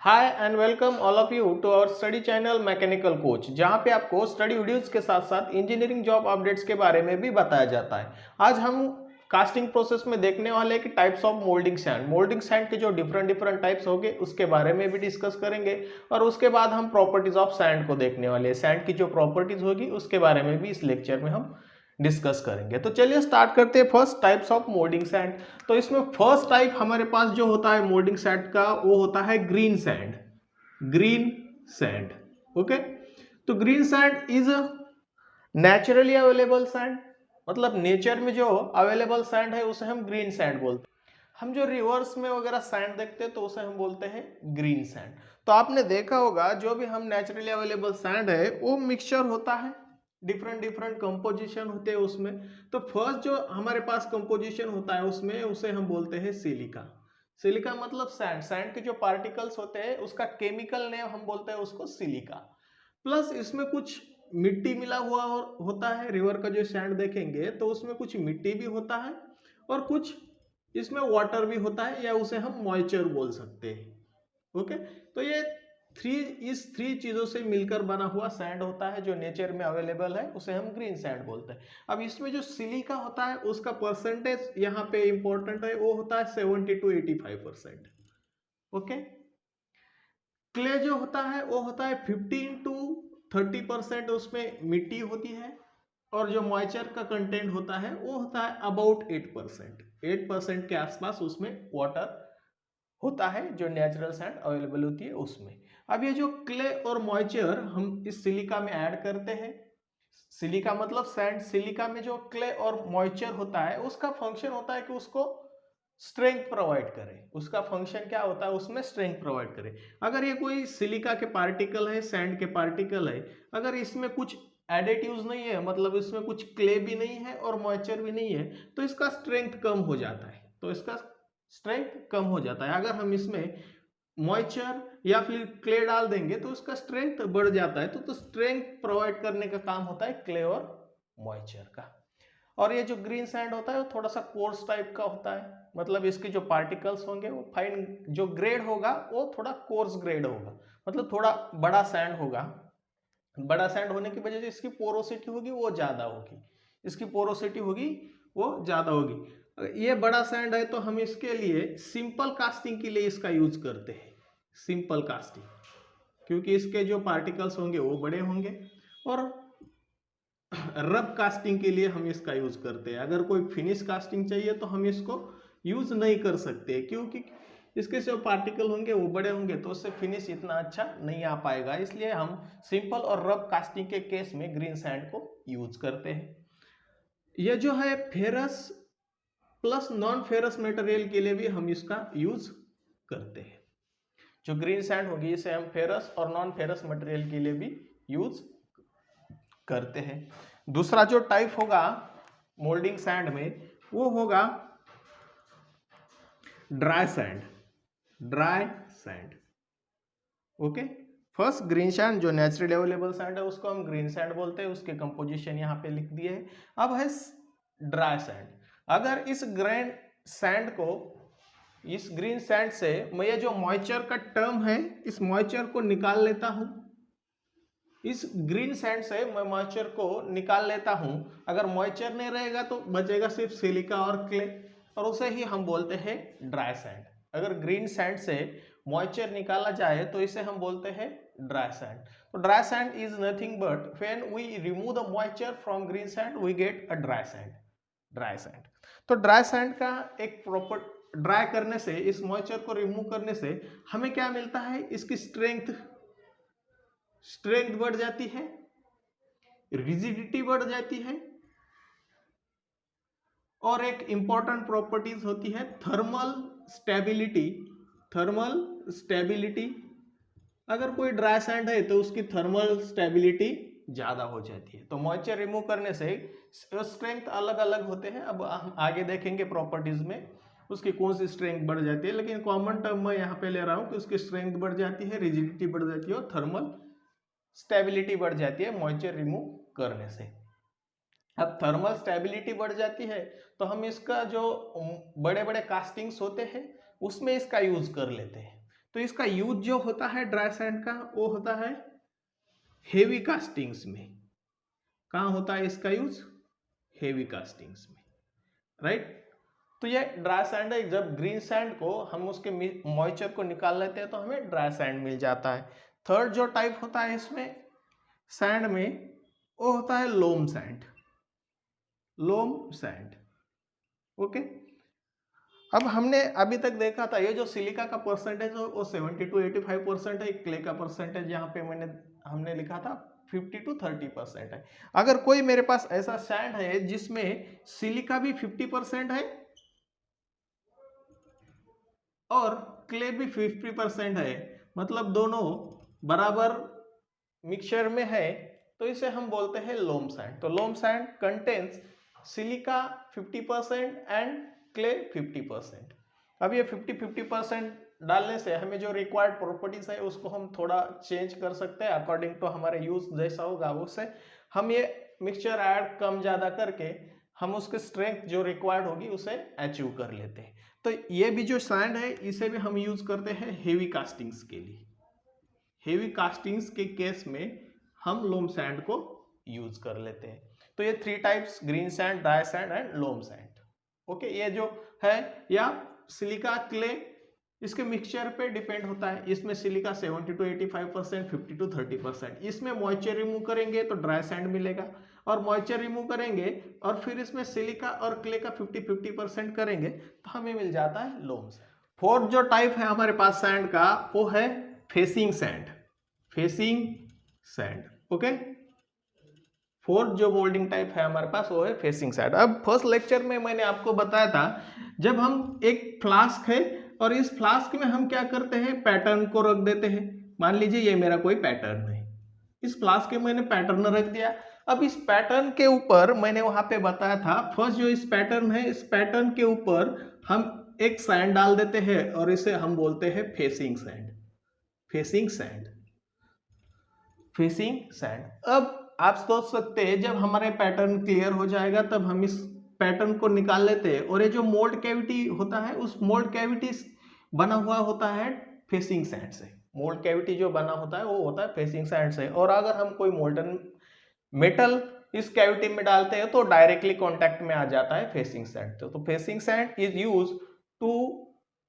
Hi and welcome all of you to our study channel mechanical coach, जहां पे आपको study videos के साथ साथ इंजीनियरिंग जॉब अपडेट्स के बारे में भी बताया जाता है। आज हम कास्टिंग प्रोसेस में देखने वाले हैं कि टाइप्स ऑफ मोल्डिंग सैंड के जो डिफरेंट टाइप्स होंगे उसके बारे में भी डिस्कस करेंगे और उसके बाद हम प्रॉपर्टीज ऑफ सैंड को देखने वाले हैं। सैंड की जो प्रॉपर्टीज होगी उसके बारे में भी इस लेक्चर में हम डिस्कस करेंगे। तो चलिए स्टार्ट करते हैं first types of moulding sand. तो इसमें फर्स्ट टाइप हमारे पास जो होता है मोल्डिंग सैंड का वो होता है green sand. Green sand, okay. तो green sand is naturally available sand, मतलब नेचर में जो अवेलेबल सैंड है उसे हम ग्रीन सैंड बोलते हैं। हम जो रिवर्स में वगैरह सैंड देखते हैं तो उसे हम बोलते हैं ग्रीन सैंड। तो आपने देखा होगा जो भी हम नेचुरली अवेलेबल सैंड है वो मिक्सचर होता है, डिफरेंट कंपोजिशन होते हैं उसमें। तो फर्स्ट जो हमारे पास कंपोजिशन होता है उसमें उसे हम बोलते हैं सिलिका। सिलिका मतलब सैंड, सैंड के जो पार्टिकल्स होते हैं उसका केमिकल नेम हम बोलते हैं उसको सिलिका। प्लस इसमें कुछ मिट्टी मिला हुआ होता है। रिवर का जो सैंड देखेंगे तो उसमें कुछ मिट्टी भी होता है और कुछ इसमें वाटर भी होता है, या उसे हम मॉइस्चर बोल सकते हैं। ओके, तो ये इस थ्री चीजों से मिलकर बना हुआ सैंड होता है जो नेचर में अवेलेबल है, उसे हम ग्रीन सैंड बोलते हैं। अब इसमें जो सिलिका होता है उसका परसेंटेज यहाँ पे इंपॉर्टेंट है, वो होता है 70 to 85%। ओके, क्ले जो होता है वो होता है 15 to 30%, उसमें मिट्टी होती है। और जो मॉइस्चर का कंटेंट होता है वो होता है अबाउट 8%। 8% के आसपास उसमें वाटर होता है जो नेचुरल सैंड अवेलेबल होती है उसमें। अब ये जो क्ले और मॉइस्चर हम इस सिलिका में ऐड करते हैं, सिलिका मतलब सैंड, सिलिका में जो क्ले और मॉइस्चर होता है उसका फंक्शन होता है कि उसको स्ट्रेंथ प्रोवाइड करे। उसका फंक्शन क्या होता है, उसमें स्ट्रेंथ प्रोवाइड करे। अगर ये कोई सिलिका के पार्टिकल है, सैंड के पार्टिकल है, अगर इसमें कुछ एडिटिव्स नहीं है, मतलब इसमें कुछ क्ले भी नहीं है और मॉइस्चर भी नहीं है, तो इसका स्ट्रेंथ कम हो जाता है। तो इसका स्ट्रेंथ कम हो जाता है। अगर हम इसमें मॉइस्चर या फिर क्ले डाल देंगे तो उसका स्ट्रेंथ बढ़ जाता है। तो स्ट्रेंथ प्रोवाइड करने का काम होता है क्ले और मॉइस्चर का। और ये जो ग्रीन सैंड होता है वो थोड़ा सा कोर्स टाइप का होता है, मतलब इसके जो पार्टिकल्स होंगे वो फाइन, जो ग्रेड होगा वो थोड़ा कोर्स ग्रेड होगा, मतलब थोड़ा बड़ा सैंड होगा। बड़ा सैंड होने की वजह से इसकी पोरोसिटी होगी वो ज्यादा होगी, इसकी पोरोसिटी होगी वो ज्यादा होगी। ये बड़ा सैंड है तो हम इसके लिए सिंपल कास्टिंग के लिए इसका यूज करते हैं। सिंपल कास्टिंग, क्योंकि इसके जो पार्टिकल्स होंगे वो बड़े होंगे। और रब कास्टिंग के लिए हम इसका यूज करते हैं। अगर कोई फिनिश कास्टिंग चाहिए तो हम इसको यूज नहीं कर सकते, क्योंकि इसके जो पार्टिकल होंगे वो बड़े होंगे तो उससे फिनिश इतना अच्छा नहीं आ पाएगा। इसलिए हम सिंपल और रब कास्टिंग के केस में ग्रीन सैंड को यूज करते हैं। यह जो है ferrous plus non ferrous material के लिए भी हम इसका यूज करते हैं। जो ग्रीन सैंड होगी इसे हम फेरस और नॉन फेरस मटेरियल के लिए भी यूज करते हैं। दूसरा जो टाइप होगा मोल्डिंग सैंड में वो होगा dry sand. Dry sand, okay. First green sand जो नेचुरली अवेलेबल सैंड है उसको हम ग्रीन सैंड बोलते हैं, उसके कंपोजिशन यहाँ पे लिख दिए है। अब है ड्राई सैंड। अगर इस ग्रीन सैंड को, इस ग्रीन सैंड से मैं ये जो मॉइस्चर का टर्म है इस मॉइस्चर को निकाल लेता हूं, इस ग्रीन सैंड से मैं मॉइस्चर को निकाल लेता हूं। अगर मॉइस्चर नहीं रहेगा तो बचेगा सिर्फ सिलिका और क्ले, और उसे ही हम बोलते हैं ड्राई सैंड। अगर ग्रीन सैंड से मॉइस्चर निकाला जाए तो इसे हम बोलते हैं ड्राई सैंड। तो dry sand is nothing but when we remove the moisture from green sand we get a dry sand. Dry sand, तो ड्राई सैंड का एक प्रॉपर, ड्राई करने से, इस मॉइस्चर को रिमूव करने से हमें क्या मिलता है, इसकी स्ट्रेंथ बढ़ जाती है, रिजिडिटी बढ़ जाती है, और एक इंपॉर्टेंट प्रॉपर्टीज होती है थर्मल स्टेबिलिटी। थर्मल स्टेबिलिटी, अगर कोई ड्राई सैंड है तो उसकी थर्मल स्टेबिलिटी ज्यादा हो जाती है। तो मॉइस्चर रिमूव करने से स्ट्रेंथ अलग अलग होते हैं, अब हम आगे देखेंगे प्रॉपर्टीज में उसकी कौन सी स्ट्रेंथ बढ़ जाती है, लेकिन कॉमन टर्म मैं यहाँ पे ले रहा हूँ कि उसकी स्ट्रेंथ बढ़ जाती है, रिजिडिटी बढ़ जाती है और थर्मल स्टेबिलिटी बढ़ जाती है मॉइस्चर रिमूव करने से। अब थर्मल स्टेबिलिटी बढ़ जाती है तो हम इसका जो बड़े बड़े कास्टिंग्स होते हैं उसमें इसका यूज कर लेते हैं। तो इसका यूज जो होता है ड्राई सैंड का वो होता है हेवी कास्टिंग्स में। कहाँ होता है इसका यूज? हेवी कास्टिंग्स में, राइट। तो ये ड्राई सैंड है। जब ग्रीन सैंड को हम उसके मॉइस्चर को निकाल लेते हैं तो हमें ड्राई सैंड मिल जाता है। थर्ड जो टाइप होता है इसमें सैंड में वो होता है लोम सैंड। लोम सैंड, ओके। अब हमने अभी तक देखा था ये जो सिलिका का परसेंटेज है वो 70 to 85% है, क्ले का परसेंटेज यहाँ पे हमने लिखा था 50 to 30% है। अगर कोई मेरे पास ऐसा सैंड है जिसमें सिलिका भी 50% है और क्ले भी 50% है, मतलब दोनों बराबर मिक्सचर में है, तो इसे हम बोलते हैं लोम सैंड। तो loam sand contains silica 50% and clay 50%। अब ये 50-50% डालने से हमें जो रिक्वायर्ड प्रॉपर्टीज है उसको हम थोड़ा चेंज कर सकते हैं अकॉर्डिंग टू हमारे यूज जैसा होगा उससे हम ये मिक्सचर ऐड कम ज़्यादा करके हम उसके स्ट्रेंथ जो रिक्वायर्ड होगी उसे अचीव कर लेते हैं। तो ये भी जो सैंड है इसे भी हम यूज करते हैं हेवी कास्टिंग्स के लिए। हेवी कास्टिंग्स के केस में हम लोम सैंड को यूज कर लेते हैं। तो ये 3 types, green sand, dry sand and loam sand, okay. ये जो है या सिलिका क्ले इसके मिक्सचर पे डिपेंड होता है। इसमें सिलिका 70 to 85%, 50 to 30%। इसमें मॉइस्चर रिमूव करेंगे तो ड्राई सैंड मिलेगा, और मॉइस्चर रिमूव करेंगे और फिर इसमें सिलिका और क्ले का 50-50% करेंगे तो हमें मिल जाता है लोम सैंड। फोर्थ जो टाइप है हमारे पास सैंड का वो है facing sand. Facing sand, okay. Fourth जो मोल्डिंग टाइप है हमारे पास वो है फेसिंग सैंड। अब फर्स्ट लेक्चर में मैंने आपको बताया था जब हम एक फ्लास्क है और इस फ्लास्क में हम क्या करते हैं, पैटर्न को रख देते हैं। मान लीजिए ये मेरा कोई पैटर्न है, इस फ्लास्क में मैंने पैटर्न रख दिया। अब इस पैटर्न के ऊपर मैंने वहां पे बताया था फर्स्ट जो इस पैटर्न है इस पैटर्न के ऊपर हम एक सैंड डाल देते हैं और इसे हम बोलते हैं facing sand. Facing sand, facing sand. अब आप सोच सकते हैं जब हमारे पैटर्न क्लियर हो जाएगा तब हम इस पैटर्न को निकाल लेते हैं, और ये जो मोल्ड कैविटी होता है उस मोल्ड कैविटी बना हुआ होता है फेसिंग सैंड से। मोल्ड कैविटी जो बना होता है वो होता है फेसिंग सैंड से। और अगर हम कोई मोल्टन मेटल इस कैविटी में डालते हैं तो डायरेक्टली कांटेक्ट में आ जाता है फेसिंग सैंड। तो facing sand is used to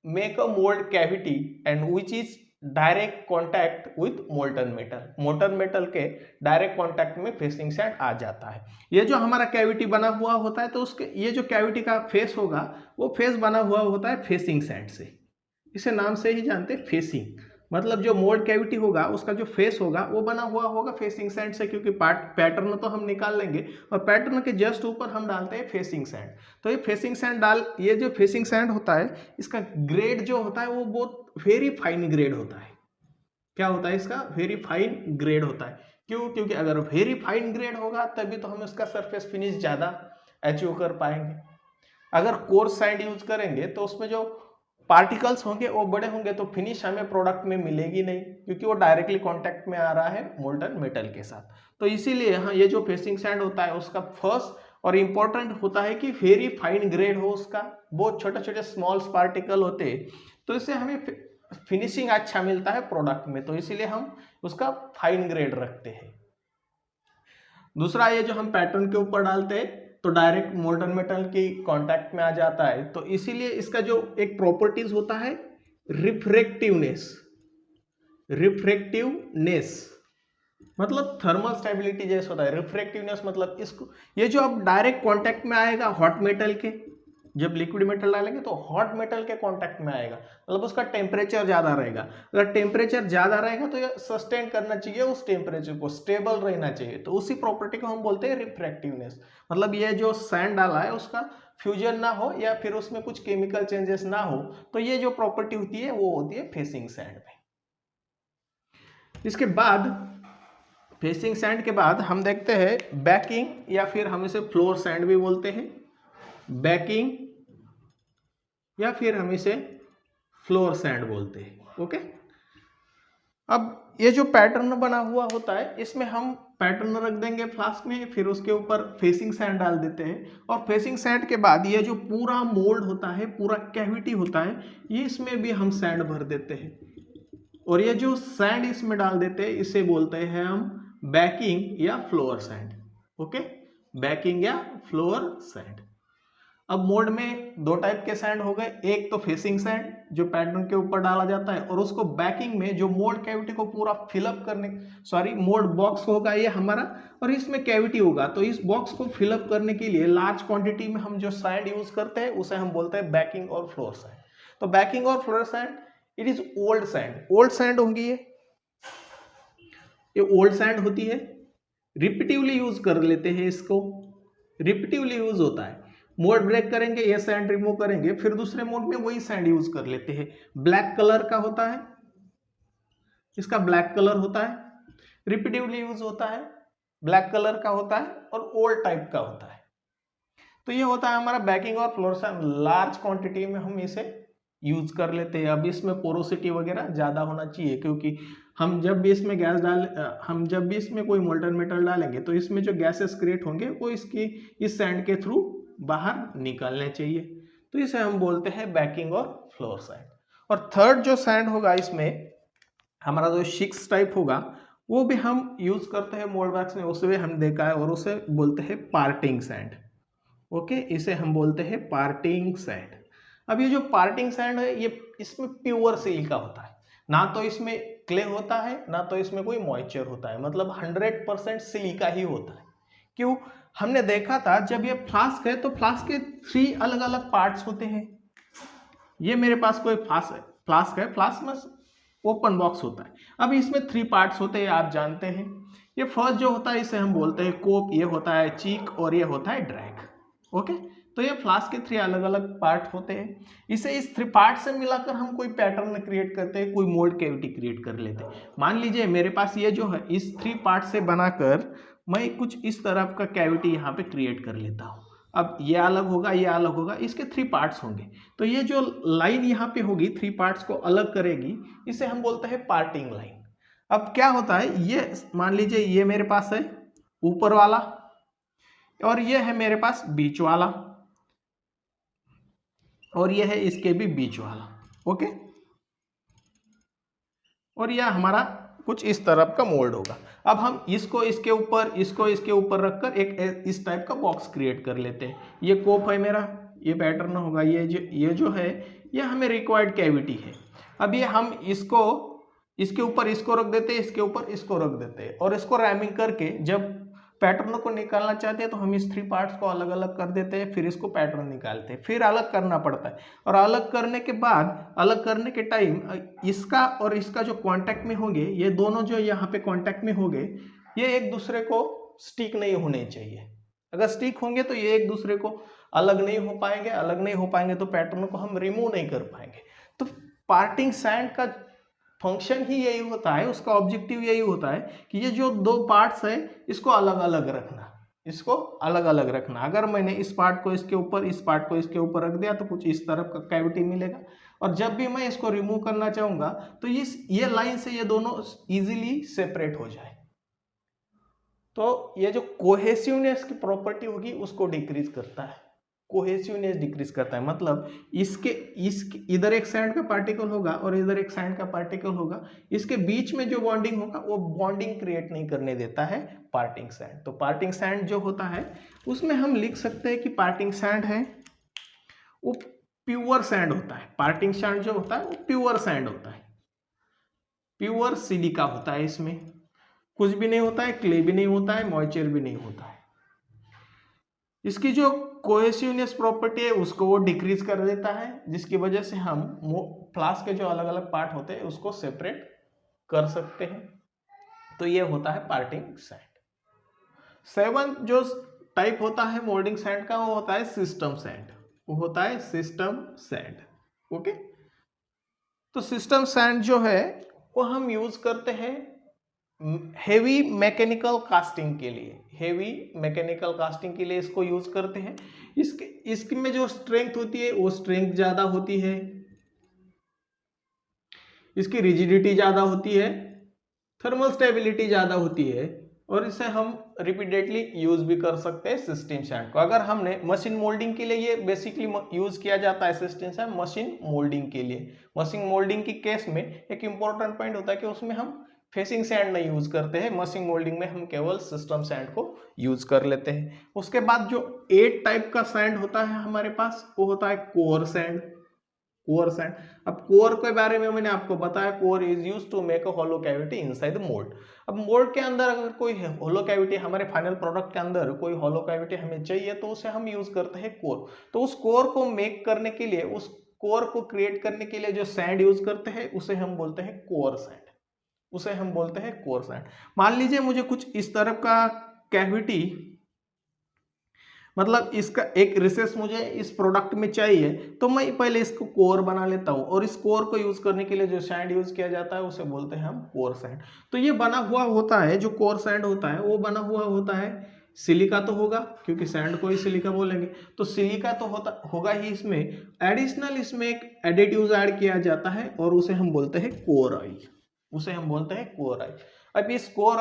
make a mould cavity and which is direct contact with molten metal. Molten metal के डायरेक्ट कांटेक्ट में फेसिंग सैंड आ जाता है। ये जो हमारा कैविटी बना हुआ होता है तो उसके ये जो कैविटी का फेस होगा वो फेस बना हुआ होता है फेसिंग सैंड से। इसे नाम से ही जानते हैं फेसिंग, मतलब जो मोल्ड कैविटी होगा उसका जो फेस होगा वो बना हुआ होगा फेसिंग सैंड से, क्योंकि पैटर्न तो हम निकाल लेंगे और पैटर्न के जस्ट ऊपर हम डालते हैं फेसिंग सैंड। तो ये फेसिंग सैंड ये जो फेसिंग सैंड होता है इसका ग्रेड जो होता है वो बहुत वेरी फाइन ग्रेड होता है। क्या होता है इसका? वेरी फाइन ग्रेड होता है। क्यों? क्योंकि अगर वेरी फाइन ग्रेड होगा तभी तो हम उसका सरफेस फिनिश ज़्यादा अचीव कर पाएंगे। अगर कोर्स सैंड यूज करेंगे तो उसमें जो पार्टिकल्स होंगे वो बड़े होंगे तो फिनिश हमें प्रोडक्ट में मिलेगी नहीं, क्योंकि वो डायरेक्टली कांटेक्ट में आ रहा है मोल्टन मेटल के साथ। तो इसीलिए हाँ ये जो फेसिंग सैंड होता है उसका फर्स्ट और इम्पोर्टेंट होता है कि वेरी फाइन ग्रेड हो उसका, बहुत छोटे छोटे स्मॉल पार्टिकल होते हैं, तो इससे हमें फिनिशिंग अच्छा मिलता है प्रोडक्ट में, तो इसीलिए हम उसका फाइन ग्रेड रखते हैं। दूसरा ये जो हम पैटर्न के ऊपर डालते हैं तो डायरेक्ट मोल्टन मेटल की कांटेक्ट में आ जाता है, तो इसीलिए इसका जो एक प्रॉपर्टीज होता है रिफ्रैक्टिवनेस। रिफ्रैक्टिवनेस मतलब थर्मल स्टेबिलिटी जैसे होता है। रिफ्रैक्टिवनेस मतलब इसको ये जो अब डायरेक्ट कांटेक्ट में आएगा हॉट मेटल के, जब लिक्विड मेटल डालेंगे तो हॉट मेटल के कांटेक्ट में आएगा, मतलब उसका टेम्परेचर ज़्यादा रहेगा। अगर टेम्परेचर ज़्यादा रहेगा तो ये सस्टेन करना चाहिए उस टेम्परेचर को, स्टेबल रहना चाहिए, तो उसी प्रॉपर्टी को हम बोलते हैं रिफ्रैक्टिवनेस। मतलब ये जो सैंड डाला है उसका फ्यूजन ना हो या फिर उसमें कुछ केमिकल चेंजेस ना हो, तो ये जो प्रॉपर्टी होती है वो होती है फेसिंग सैंड में। इसके बाद फेसिंग सैंड के बाद हम देखते हैं बैकिंग या फिर हम इसे फ्लोर सैंड भी बोलते हैं। बैकिंग या फिर हम इसे फ्लोर सैंड बोलते हैं। ओके, अब ये जो पैटर्न बना हुआ होता है इसमें हम पैटर्न रख देंगे फ्लास्क में, फिर उसके ऊपर फेसिंग सैंड डाल देते हैं, और फेसिंग सैंड के बाद ये जो पूरा मोल्ड होता है, पूरा कैविटी होता है, ये इसमें भी हम सैंड भर देते हैं। और ये जो सैंड इसमें डाल देते हैं इसे बोलते हैं हम बैकिंग या फ्लोर सैंड। ओके, बैकिंग या फ्लोर सैंड। अब मोड में दो टाइप के सैंड हो गए, एक तो फेसिंग सैंड जो पैटर्न के ऊपर डाला जाता है, और उसको बैकिंग में जो मोड कैविटी को पूरा फिलअप करने, सॉरी मोड बॉक्स होगा ये हमारा, और इसमें कैविटी होगा, तो इस बॉक्स को फिलअप करने के लिए लार्ज क्वांटिटी में हम जो सैंड यूज करते हैं उसे हम बोलते हैं बैकिंग और फ्लोर सैंड। तो बैकिंग और floor sand it is old sand, old sand होंगी ये ओल्ड सैंड होती है, रिपीटिवली यूज कर लेते हैं इसको, रिपीटिवली यूज होता है। मोड ब्रेक करेंगे, ये सैंड रिमूव करेंगे, फिर दूसरे मोड में वही सैंड यूज कर लेते हैं। ब्लैक कलर का होता है, इसका ब्लैक कलर होता है, रिपीटिवली यूज होता है, ब्लैक कलर का होता है और ओल्ड टाइप का होता है। तो ये होता है हमारा बैकिंग और फ्लोर सैंड, लार्ज क्वांटिटी में हम इसे यूज कर लेते हैं। अब इसमें पोरोसिटी वगैरह ज्यादा होना चाहिए, क्योंकि हम जब भी इसमें हम जब भी इसमें कोई मोल्टन मेटल डालेंगे तो इसमें जो गैसेस क्रिएट होंगे वो इस सैंड के थ्रू बाहर निकलने चाहिए। तो इसे हम बोलते हैं बैकिंग और फ्लोर सैंड। और थर्ड जो सैंड होगा इसमें हमारा जो शिक्स टाइप होगा वो भी हम यूज करते हैं मोल्ड वर्क्स में, उसे भी हम देखा है, और उसे बोलते हैं पार्टिंग सैंड। ओके, इसे हम बोलते हैं पार्टिंग सैंड। अब ये जो पार्टिंग सैंड है ये इसमें प्योर सिलिका होता है, ना तो इसमें क्ले होता है ना तो इसमें कोई मॉइस्चर होता है, मतलब 100% सिलिका ही होता है। क्यों? हमने देखा था जब ये फ्लास्क है तो फ्लास्क के 3 अलग अलग पार्ट्स होते हैं। ये मेरे पास कोई फ्लास्क है, फ्लास्क में ओपन बॉक्स होता है। अब इसमें 3 पार्ट्स होते हैं, आप जानते हैं। ये फर्स्ट जो होता है इसे हम बोलते हैं कोप, ये होता है चीक और ये होता है ड्रैग। ओके, तो ये फ्लास्क के 3 अलग अलग पार्ट होते हैं। इसे इस 3 पार्ट से मिलाकर हम कोई पैटर्न क्रिएट करते हैं, कोई मोल्ड कैविटी क्रिएट कर लेते हैं। मान लीजिए मेरे पास ये जो है इस 3 पार्ट से बनाकर मैं कुछ इस तरह का कैविटी यहाँ पे क्रिएट कर लेता हूँ। अब ये अलग होगा, ये अलग होगा, इसके 3 पार्ट्स होंगे। तो ये जो लाइन यहाँ पे होगी 3 पार्ट्स को अलग करेगी, इसे हम बोलते हैं पार्टिंग लाइन। अब क्या होता है, ये मान लीजिए ये मेरे पास है ऊपर वाला और ये है मेरे पास बीच वाला और ये है इसके भी बीच वाला। ओके, और यह हमारा कुछ इस तरह का मोल्ड होगा। अब हम इसको इसके ऊपर रखकर एक इस टाइप का बॉक्स क्रिएट कर लेते हैं। ये कोप है मेरा, ये पैटर्न होगा, ये जो है ये हमें रिक्वायर्ड कैविटी है। अब ये हम इसके ऊपर इसको रख देते हैं, इसके ऊपर इसको रख देते हैं, और इसको रैमिंग करके जब पैटर्न को निकालना चाहते हैं तो हम इस 3 पार्ट्स को अलग अलग कर देते हैं, फिर इसको पैटर्न निकालते हैं, फिर अलग करना पड़ता है। और अलग करने के बाद, अलग करने के टाइम इसका और इसका जो कांटेक्ट में होंगे, ये दोनों जो यहाँ पे कांटेक्ट में होंगे, ये एक दूसरे को स्टिक नहीं होने चाहिए। अगर स्टिक होंगे तो ये एक दूसरे को अलग नहीं हो पाएंगे, अलग नहीं हो पाएंगे तो पैटर्न को हम रिमूव नहीं कर पाएंगे। तो पार्टिंग सैंड का फंक्शन ही यही होता है, उसका ऑब्जेक्टिव यही होता है कि ये जो 2 पार्ट्स है इसको अलग अलग रखना, इसको अलग अलग रखना। अगर मैंने इस पार्ट को इसके ऊपर, इस पार्ट को इसके ऊपर रख दिया तो कुछ इस तरफ का कैविटी मिलेगा, और जब भी मैं इसको रिमूव करना चाहूंगा तो ये लाइन से ये दोनों इजीली सेपरेट हो जाए। तो ये जो कोहेसिवनेस की प्रॉपर्टी होगी उसको डिक्रीज करता है, कोहेसिवनेस डिक्रीज करता है। मतलब इसके इधर एक सैंड का पार्टिकल होगा और इधर एक सैंड का पार्टिकल होगा, इसके बीच में जो बॉन्डिंग होगा वो बॉन्डिंग क्रिएट नहीं करने देता है पार्टिंग सैंड। तो पार्टिंग सैंड जो होता है उसमें हम लिख सकते हैं कि पार्टिंग सैंड है वो प्योर सैंड होता है। पार्टिंग सैंड जो होता है वो प्योर सैंड होता है, प्योर सिलिका होता है, इसमें कुछ भी नहीं होता है, क्ले भी नहीं होता है, मॉइस्चर भी नहीं होता है। इसकी जो कोहेसिवनेस प्रॉपर्टी है उसको वो डिक्रीज कर देता है, जिसकी वजह से हम फ्लास्क के जो अलग अलग पार्ट होते हैं उसको सेपरेट कर सकते हैं। तो ये होता है पार्टिंग सैंड। 7 जो टाइप होता है मोल्डिंग सैंड का वो होता है सिस्टम सैंड, वो होता है सिस्टम सैंड। ओके, तो सिस्टम सैंड जो है वो हम यूज करते हैं हेवी मैकेनिकल कास्टिंग के लिए, हेवी मैकेनिकल कास्टिंग के लिए इसको यूज करते हैं। इसके में जो स्ट्रेंथ होती है वो स्ट्रेंथ ज्यादा होती है, इसकी रिजिडिटी ज्यादा होती है, थर्मल स्टेबिलिटी ज्यादा होती है, और इसे हम रिपीटेडली यूज भी कर सकते हैं सिस्टम सैंड को। अगर हमने मशीन मोल्डिंग के लिए, ये बेसिकली यूज किया जाता है सिस्टम सैंड मशीन मोल्डिंग के लिए। मशीन मोल्डिंग की केस में एक इंपॉर्टेंट पॉइंट होता है कि उसमें हम फेसिंग सैंड नहीं यूज करते हैं, मशीन मोल्डिंग में हम केवल सिस्टम सैंड को यूज कर लेते हैं। उसके बाद जो 8 टाइप का सैंड होता है हमारे पास, वो होता है कोर सैंड। कोर सैंड, अब कोर के बारे में मैंने आपको बताया, core is used to make a hollow cavity inside the mould. अब मोल्ड के अंदर अगर कोई होलो कैविटी, हमारे फाइनल प्रोडक्ट के अंदर कोई होलो कैविटी हमें चाहिए तो उसे हम यूज करते हैं कोर। तो उस कोर को मेक करने के लिए, उस कोर को क्रिएट करने के लिए जो सैंड यूज करते हैं उसे हम बोलते हैं कोर सैंड, उसे हम बोलते हैं कोर सैंड। मान लीजिए मुझे कुछ इस तरह का कैविटी, मतलब इसका एक रिसेस मुझे इस प्रोडक्ट में चाहिए, तो मैं पहले इसको कोर बना लेता हूं, और इस कोर को यूज करने के लिए जो सैंड यूज किया जाता है उसे बोलते हैं हम कोर सैंड। तो ये बना हुआ होता है, जो कोर सैंड होता है वो बना हुआ होता है, सिलिका तो होगा क्योंकि सैंड को ही सिलिका बोलेंगे, तो सिलिका तो होगा ही। इसमें एडिशनल इसमें एक एडिटिव्स ऐड किया जाता है और उसे हम बोलते हैं कोर ऑयल, उसे हम बोलते हैं कोर ऑयल। अब इस कोर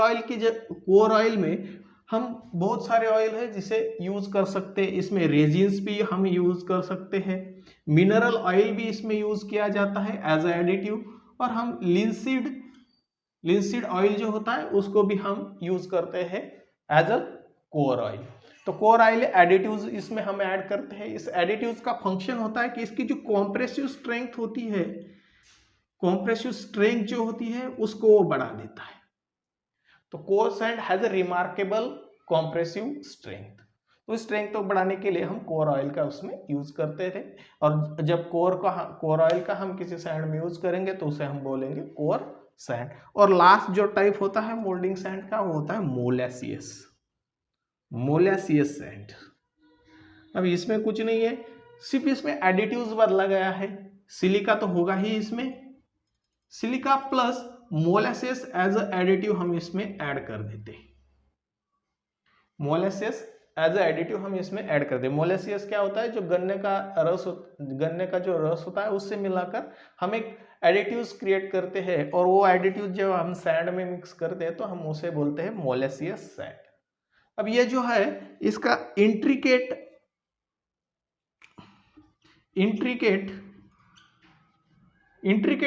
ऑयल में हम बहुत सारे ऑयल है जिसे यूज कर सकते हैं, इसमें रेजिन्स भी हम यूज कर सकते हैं, मिनरल ऑयल भी इसमें यूज किया जाता है एज ए एडिटिव, और हम लिंसीड ऑयल जो होता है उसको भी हम यूज करते हैं एज अ कोर ऑयल। तो कोर ऑयल एडिटिव्स इसमें हम ऐड करते हैं। इस एडिटिव्स का फंक्शन होता है कि इसकी जो कॉम्प्रेसिव स्ट्रेंथ होती है, कॉम्प्रेसिव स्ट्रेंथ जो होती है उसको वो बढ़ा देता है। तो core sand has a remarkable compressive strength, तो स्ट्रेंथ को बढ़ाने के लिए हम कोर ऑयल का उसमें यूज करते थे। और जब कोर ऑयल का हम किसी सैंड में यूज करेंगे तो उसे हम बोलेंगे कोर सैंड। और लास्ट जो टाइप होता है मोल्डिंग सैंड का वो होता है मोलासियस, मोलासियस सैंड। अब इसमें कुछ नहीं है, सिर्फ इसमें एडिटिव्स बदला गया है। सिलिका तो होगा ही इसमें, silica plus molasses as a additive हम इसमें ऐड कर देते हैं। मोलासेस एज अ एडिटिव हम इसमें ऐड कर दें। मोलासेस क्या होता है, जो गन्ने का जो रस होता है उससे मिलाकर हम एक एडिटिव्स क्रिएट करते हैं, और वो एडिटिव जब हम सैंड में मिक्स करते हैं तो हम उसे बोलते हैं मोलासियस सैंड। अब ये जो है इसका इंट्रिकेट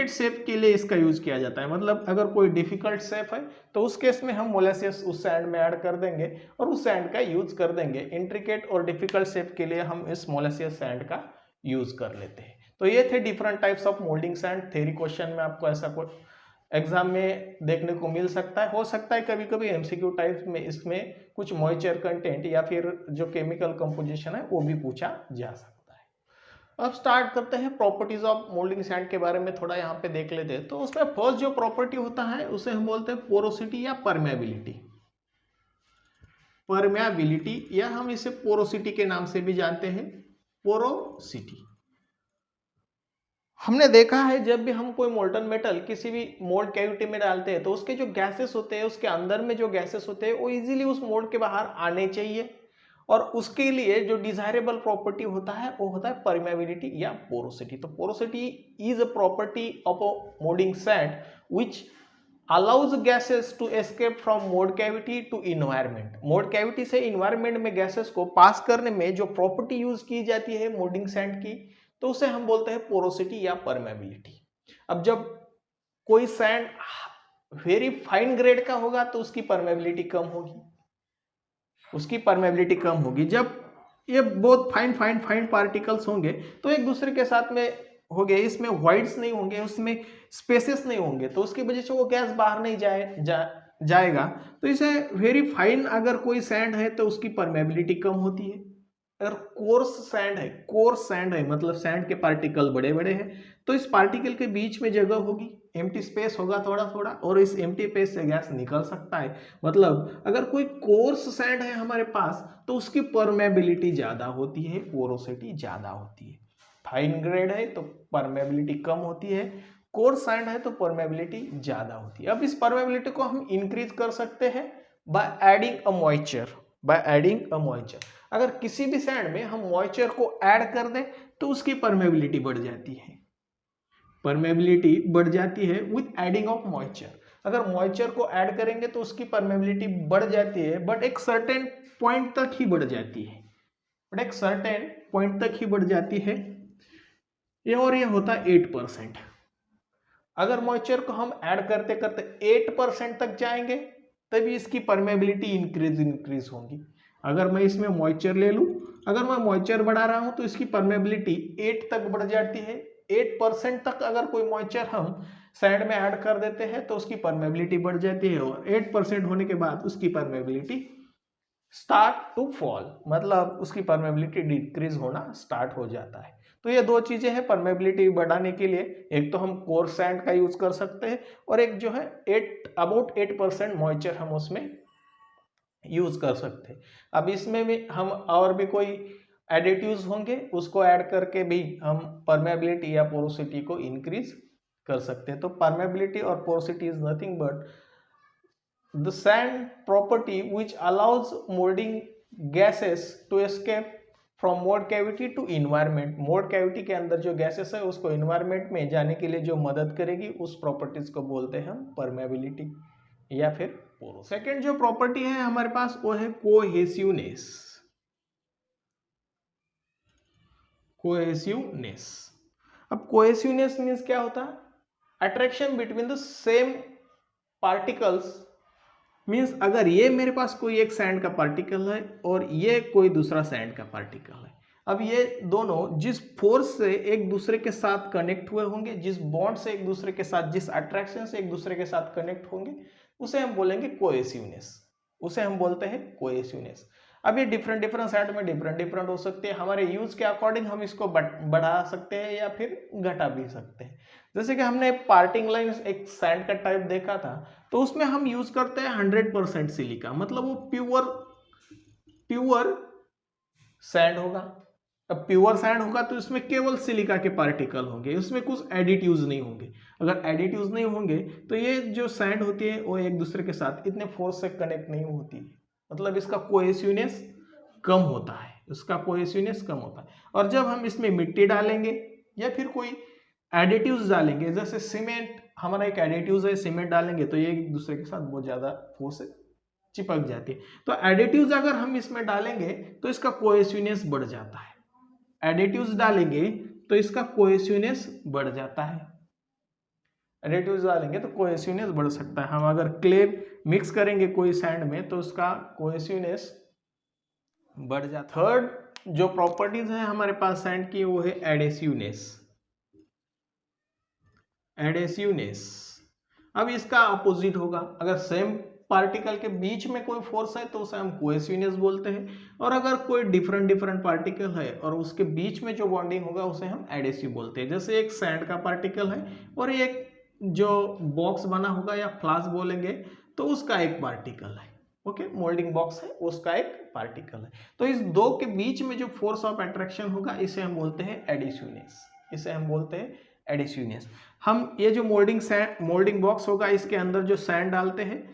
शेप के लिए इसका यूज किया जाता है। मतलब अगर कोई डिफिकल्ट शेप है तो उस केस में हम मोलासियस उस सैंड में ऐड कर देंगे और उस सैंड का यूज कर देंगे। इंट्रिकेट और डिफिकल्ट शेप के लिए हम इस मोलासियस सैंड का यूज कर लेते हैं। तो ये थे different types of moulding sand. Theory question में आपको ऐसा कोई एग्जाम में देखने को मिल सकता है। हो सकता है कभी कभी एमसीक्यू टाइप में इसमें कुछ मॉइस्चर कंटेंट या फिर जो केमिकल कंपोजिशन है वो भी पूछा जा सकता है। अब स्टार्ट करते हैं प्रॉपर्टीज ऑफ मोल्डिंग सैंड के बारे में, थोड़ा यहाँ पे देख लेते हैं। तो उसमें फर्स्ट जो प्रॉपर्टी होता है उसे हम बोलते हैं पोरोसिटी या परमेबिलिटी। परमेबिलिटी या हम इसे पोरोसिटी के नाम से भी जानते हैं, पोरोसिटी। हमने देखा है जब भी हम कोई मोल्टन मेटल किसी भी मोल्ड कैविटी में डालते हैं तो उसके जो गैसेस होते हैं, उसके अंदर में जो गैसेस होते हैं वो इजीली उस मोल्ड के बाहर आने चाहिए, और उसके लिए जो डिजायरेबल प्रॉपर्टी होता है वो होता है परमेबिलिटी या पोरोसिटी। तो porosity is a property of a moulding sand which allows gases to escape from mould cavity to environment. Mould cavity से इन्वायरमेंट में गैसेस को पास करने में जो प्रॉपर्टी यूज की जाती है मोल्डिंग सैंड की, तो उसे हम बोलते हैं पोरोसिटी या परमेबिलिटी। अब जब कोई सैंड वेरी फाइन ग्रेड का होगा तो उसकी परमेबिलिटी कम होगी, उसकी परमेबिलिटी कम होगी। जब ये बहुत फाइन पार्टिकल्स होंगे तो एक दूसरे के साथ में होंगे, इसमें वाइड्स नहीं होंगे, उसमें स्पेसेस नहीं होंगे, तो उसकी वजह से वो गैस बाहर नहीं जाएगा। तो इसे वेरी फाइन अगर कोई सैंड है तो उसकी परमेबिलिटी कम होती है। अगर कोर्स सैंड है मतलब सैंड के पार्टिकल बड़े बड़े हैं, तो इस पार्टिकल के बीच में जगह होगी, एम्प्टी स्पेस होगा थोड़ा थोड़ा, और इस एम्प्टी स्पेस से गैस निकल सकता है। मतलब अगर कोई कोर्स सैंड है हमारे पास तो उसकी परमेबिलिटी ज्यादा होती है, पोरोसिटी ज्यादा होती है। फाइन ग्रेड है तो परमेबिलिटी कम होती है, कोर्स सैंड है तो परमेबिलिटी ज्यादा होती है। अब इस परमेबिलिटी को हम इंक्रीज कर सकते हैं बाय एडिंग अ मॉइस्चर। अगर किसी भी सैंड में हम मॉइस्चर को ऐड कर दें तो उसकी परमेबिलिटी बढ़ जाती है, परमेबिलिटी बढ़ जाती है विथ एडिंग ऑफ मॉइस्चर। अगर मॉइस्चर को ऐड करेंगे तो उसकी परमेबिलिटी बढ़ जाती है, बट एक सर्टेन पॉइंट तक ही बढ़ जाती है, बढ़ जाती है ये, और ये होता है 8%। अगर मॉइस्चर को हम ऐड करते करते 8% तक जाएंगे तभी इसकी परमेबिलिटी इंक्रीज होगी। अगर मैं इसमें मॉइस्चर ले लूं, अगर मैं मॉइस्चर बढ़ा रहा हूं तो इसकी परमेबिलिटी 8 तक बढ़ जाती है। 8% तक अगर कोई मॉइस्चर हम सैंड में ऐड कर देते हैं तो उसकी परमेबिलिटी बढ़ जाती है, और 8% होने के बाद उसकी परमेबिलिटी स्टार्ट टू फॉल, मतलब उसकी परमेबिलिटी डिक्रीज होना स्टार्ट हो जाता है। तो ये दो चीजें हैं परमेबिलिटी बढ़ाने के लिए, एक तो हम कोर्स सैंड का यूज कर सकते हैं, और एक जो है अबाउट 8% मॉइस्चर हम उसमें यूज कर सकते हैं। अब इसमें भी हम और भी कोई एडिटिव्स होंगे, उसको ऐड करके भी हम परमेबिलिटी या पोरोसिटी को इंक्रीज कर सकते हैं। तो परमेबिलिटी और porosity is nothing but the sand property which allows molding gases to escape from mold cavity to environment। Mould cavity के अंदर जो गैसेस है उसको इन्वायरमेंट में जाने के लिए जो मदद करेगी उस प्रॉपर्टीज को बोलते हैं हम परमेबिलिटी या फिर पोरो। सेकेंड जो प्रॉपर्टी है हमारे पास वो है कोहेसिवनेस। अब कोहेसिवनेस मीन्स क्या होता है? Attraction between the same particles. Means अगर ये मेरे पास कोई एक सैंड का पार्टिकल है और ये कोई दूसरा सैंड का पार्टिकल है, अब ये दोनों जिस फोर्स से एक दूसरे के साथ कनेक्ट हुए होंगे, जिस बॉन्ड से एक दूसरे के साथ, जिस अट्रैक्शन से एक दूसरे के साथ कनेक्ट होंगे, उसे हम बोलेंगे कोहेसिवनेस, उसे हम बोलते हैं कोहेसिवनेस। अब ये डिफरेंट सैंड में डिफरेंट हो सकते हैं, हमारे यूज के अकॉर्डिंग हम इसको बढ़ा सकते हैं या फिर घटा भी सकते हैं। जैसे कि हमने पार्टिंग लाइन एक सैंड का टाइप देखा था, तो उसमें हम यूज करते हैं 100% सिलिका, मतलब वो प्योर सैंड होगा। अब प्योर सैंड होगा तो इसमें केवल सिलिका के पार्टिकल होंगे, उसमें कुछ एडिटिव्स नहीं होंगे। अगर एडिटिव्स नहीं होंगे तो ये जो सैंड होती है वो एक दूसरे के साथ इतने फोर्स से कनेक्ट नहीं होती है, मतलब इसका कोहेसिवनेस कम होता है, और जब हम इसमें मिट्टी डालेंगे या फिर कोई एडिटिव्स डालेंगे, जैसे सीमेंट, हमारा एक एडिटिव्स है, सीमेंट डालेंगे तो ये एक दूसरे के साथ बहुत ज्यादा फोर्स से चिपक जाती है। तो एडिटिव्स अगर हम इसमें डालेंगे तो इसका कोहेसिवनेस बढ़ जाता है, एडिटिव्स डालेंगे तो इसका कोहेसिवनेस बढ़ जाता है, एडिटिव्स डालेंगे तो कोहेसिवनेस बढ़ सकता है। हम अगर क्ले मिक्स करेंगे कोई सैंड में तो उसका कोहेसिवनेस बढ़ जाता है। थर्ड जो प्रॉपर्टीज है हमारे पास सैंड की वो है एडेसिवनेस। अब इसका अपोजिट होगा, अगर सेम पार्टिकल के बीच में कोई फोर्स है तो उसे हम कोहेसिवनेस बोलते हैं, और अगर कोई डिफरेंट पार्टिकल है और उसके बीच में जो बॉन्डिंग होगा उसे हम एडेसिव बोलते हैं। जैसे एक सैंड का पार्टिकल है और एक जो बॉक्स बना होगा या फ्लास्क बोलेंगे तो उसका एक पार्टिकल है, ओके, मोल्डिंग बॉक्स है उसका एक पार्टिकल है। तो इस दो के बीच में जो फोर्स ऑफ अट्रैक्शन होगा इसे हम बोलते हैं एडिसिवनेस। हम ये जो मोल्डिंग बॉक्स होगा इसके अंदर जो सैंड डालते हैं,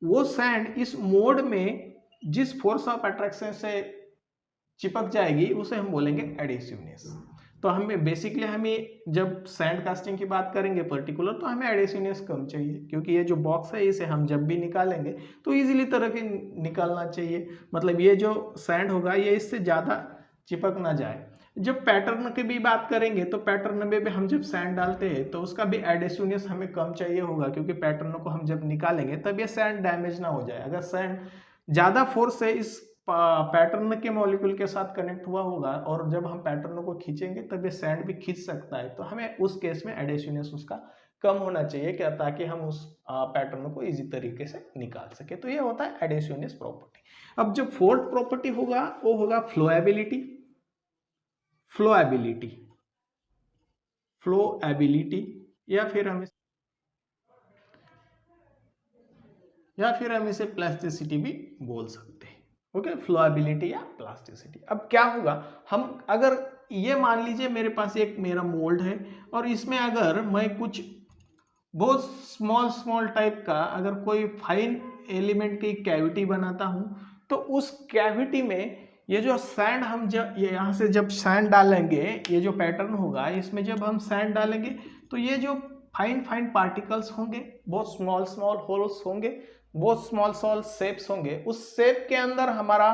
वो सैंड इस मोल्ड में जिस फोर्स ऑफ अट्रैक्शन से चिपक जाएगी उसे हम बोलेंगे एडिसिवनेस। तो हमें बेसिकली हमें जब सैंड कास्टिंग की बात करेंगे पर्टिकुलर तो हमें एडिसिवनेस कम चाहिए, क्योंकि ये जो बॉक्स है इसे हम जब भी निकालेंगे तो इजीली तरह के निकालना चाहिए, मतलब ये जो सैंड होगा ये इससे ज़्यादा चिपक ना जाए। जब पैटर्न की भी बात करेंगे तो पैटर्न में भी हम जब सैंड डालते हैं तो उसका भी एडिसिवनेस हमें कम चाहिए होगा, क्योंकि पैटर्न को हम जब निकालेंगे तब ये सैंड डैमेज ना हो जाए। अगर सैंड ज़्यादा फोर्स से इस पैटर्न के मॉलिक्यूल के साथ कनेक्ट हुआ होगा और जब हम पैटर्न को खींचेंगे तब ये सैंड भी खींच सकता है, तो हमें उस केस में एडिसिवनेस उसका कम होना चाहिए क्या, ताकि हम उस पैटर्न को इजी तरीके से निकाल सके। तो ये होता है एडिसिवनेस प्रॉपर्टी। अब जो फोर्थ प्रॉपर्टी होगा वो होगा फ्लोएबिलिटी या फिर हम इसे प्लास्टिसिटी भी बोल सकते हैं, ओके, फ्लोएबिलिटी या प्लास्टिसिटी। अब क्या होगा, हम अगर ये मान लीजिए मेरे पास एक मेरा मोल्ड है और इसमें अगर मैं कुछ बहुत स्मॉल टाइप का अगर कोई फाइन एलिमेंट की कैविटी बनाता हूं, तो उस कैविटी में ये जो सैंड हम जब यहाँ से जब सैंड डालेंगे, ये जो पैटर्न होगा इसमें जब हम सैंड डालेंगे तो ये जो फाइन फाइन पार्टिकल्स होंगे, बहुत स्मॉल स्मॉल होल्स होंगे, बहुत स्मॉल स्मॉल शेप्स होंगे। उस शेप के अंदर हमारा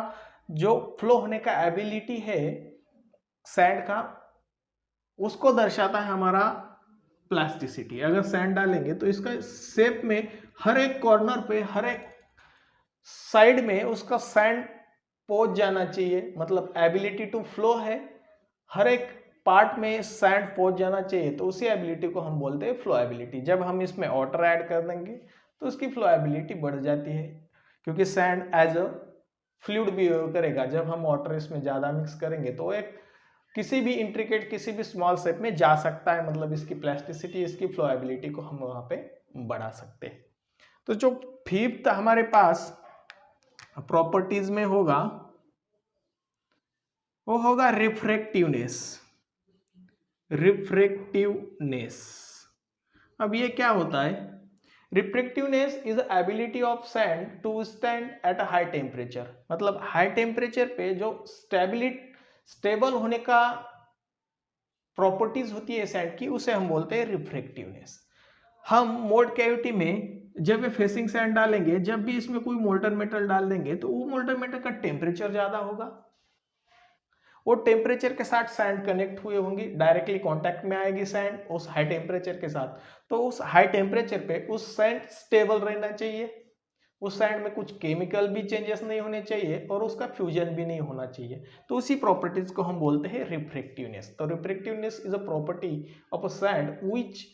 जो फ्लो होने का एबिलिटी है सैंड का, उसको दर्शाता है हमारा प्लास्टिसिटी। अगर सैंड डालेंगे तो इसका शेप में हर एक कॉर्नर पे, हर एक साइड में उसका सैंड पहुंच जाना चाहिए, मतलब एबिलिटी टू फ्लो है, हर एक पार्ट में सैंड पहुंच जाना चाहिए, तो उसी एबिलिटी को हम बोलते हैं फ्लो एबिलिटी। जब हम इसमें वाटर ऐड कर देंगे तो उसकी फ्लो एबिलिटी बढ़ जाती है, क्योंकि sand as a fluid behave करेगा। जब हम वाटर इसमें ज़्यादा मिक्स करेंगे तो एक किसी भी इंट्रिकेट, किसी भी स्मॉल शेप में जा सकता है, मतलब इसकी प्लास्टिसिटी, इसकी फ्लो एबिलिटी को हम वहाँ पे बढ़ा सकते हैं। तो जो फिफ्थ हमारे पास प्रॉपर्टीज में होगा वो होगा रिफ्रैक्टिवनेस। रिफ्रैक्टिवनेस, अब ये क्या होता है? Refractiveness is ability of sand to stand at a high temperature, मतलब हाई टेम्परेचर पे जो स्टेबल होने का प्रॉपर्टीज होती है सैंड की, उसे हम बोलते हैं रिफ्रैक्टिवनेस। हम मोल्ड कैविटी में जब ये फेसिंग सैंड डालेंगे, जब भी इसमें कोई मोल्टन मेटल डाल देंगे तो वो मोल्टन मेटल का टेम्परेचर ज्यादा होगा, वो टेम्परेचर के साथ सैंड कनेक्ट हुए होंगी, डायरेक्टली कांटेक्ट में आएगी सैंड उस हाई टेम्परेचर के साथ। तो उस हाई टेम्परेचर पे उस सैंड स्टेबल रहना चाहिए, उस सैंड में कुछ केमिकल भी चेंजेस नहीं होने चाहिए और उसका फ्यूजन भी नहीं होना चाहिए। तो उसी प्रॉपर्टीज को हम बोलते हैं रिफ्रैक्टिवनेस। तो refractiveness is a property of a sand which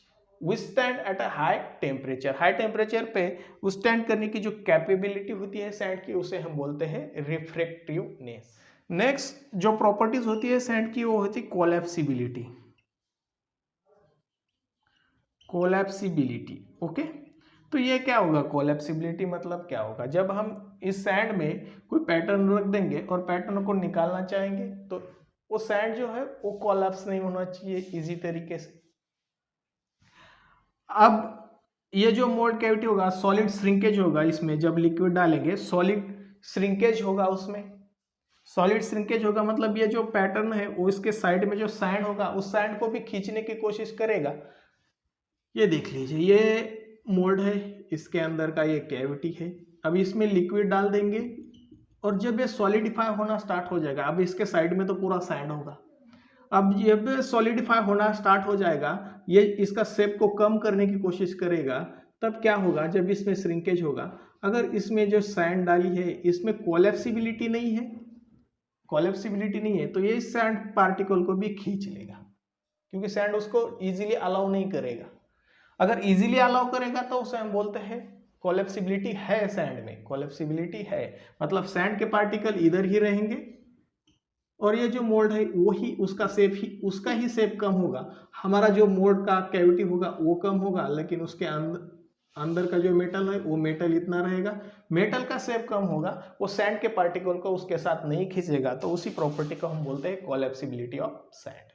withstand at a high temperature. High temperature पे विथस्टैंड करने की जो कैपेबिलिटी होती है सैंड की, उसे हम बोलते हैं रिफ्रैक्टिवनेस। नेक्स्ट जो प्रॉपर्टीज होती है सैंड की, वो होती है कोलैप्सिबिलिटी। कोलैप्सिबिलिटी, ओके। तो ये क्या होगा? कोलैप्सिबिलिटी मतलब क्या होगा? जब हम इस सैंड में कोई पैटर्न रख देंगे और पैटर्न को निकालना चाहेंगे तो वो सैंड जो है वो कोलैप्स नहीं होना चाहिए इजी तरीके से। अब ये जो मोल्ड कैविटी होगा, सॉलिड श्रिंकेज होगा इसमें, जब लिक्विड डालेंगे सॉलिड श्रिंकेज होगा उसमें। सॉलिड श्रिंकेज होगा मतलब ये जो पैटर्न है वो इसके साइड में जो सैंड होगा उस सैंड को भी खींचने की कोशिश करेगा। ये देख लीजिए, ये मोल्ड है, इसके अंदर का ये कैविटी है। अब इसमें लिक्विड डाल देंगे और जब ये सॉलिडिफाई होना स्टार्ट हो जाएगा, अब इसके साइड में तो पूरा सैंड होगा, अब जब सॉलिडिफाई होना स्टार्ट हो जाएगा, ये इसका शेप को कम करने की कोशिश करेगा। तब क्या होगा? जब इसमें श्रिंकेज होगा, अगर इसमें जो सैंड डाली है इसमें कोलैप्सिबिलिटी नहीं है, कोलैप्सिबिलिटी नहीं है, तो ये सैंड पार्टिकल को भी खींच लेगा, क्योंकि सैंड उसको इजीली अलाउ नहीं करेगा। अगर इजीली अलाउ करेगा तो उसे हम बोलते हैं कोलैप्सिबिलिटी है सैंड में, कोलैप्सिबिलिटी है, मतलब सैंड के पार्टिकल इधर ही रहेंगे और ये जो मोल्ड है वो ही उसका शेप ही, उसका ही शेप कम होगा। हमारा जो मोल्ड का कैविटी होगा वो कम होगा, लेकिन उसके अंदर का जो मेटल है वो मेटल इतना रहेगा, मेटल का शेप कम होगा, वो सैंड के पार्टिकल को उसके साथ नहीं खींचेगा। तो उसी प्रॉपर्टी को हम बोलते हैं कोलैप्सिबिलिटी ऑफ सैंड।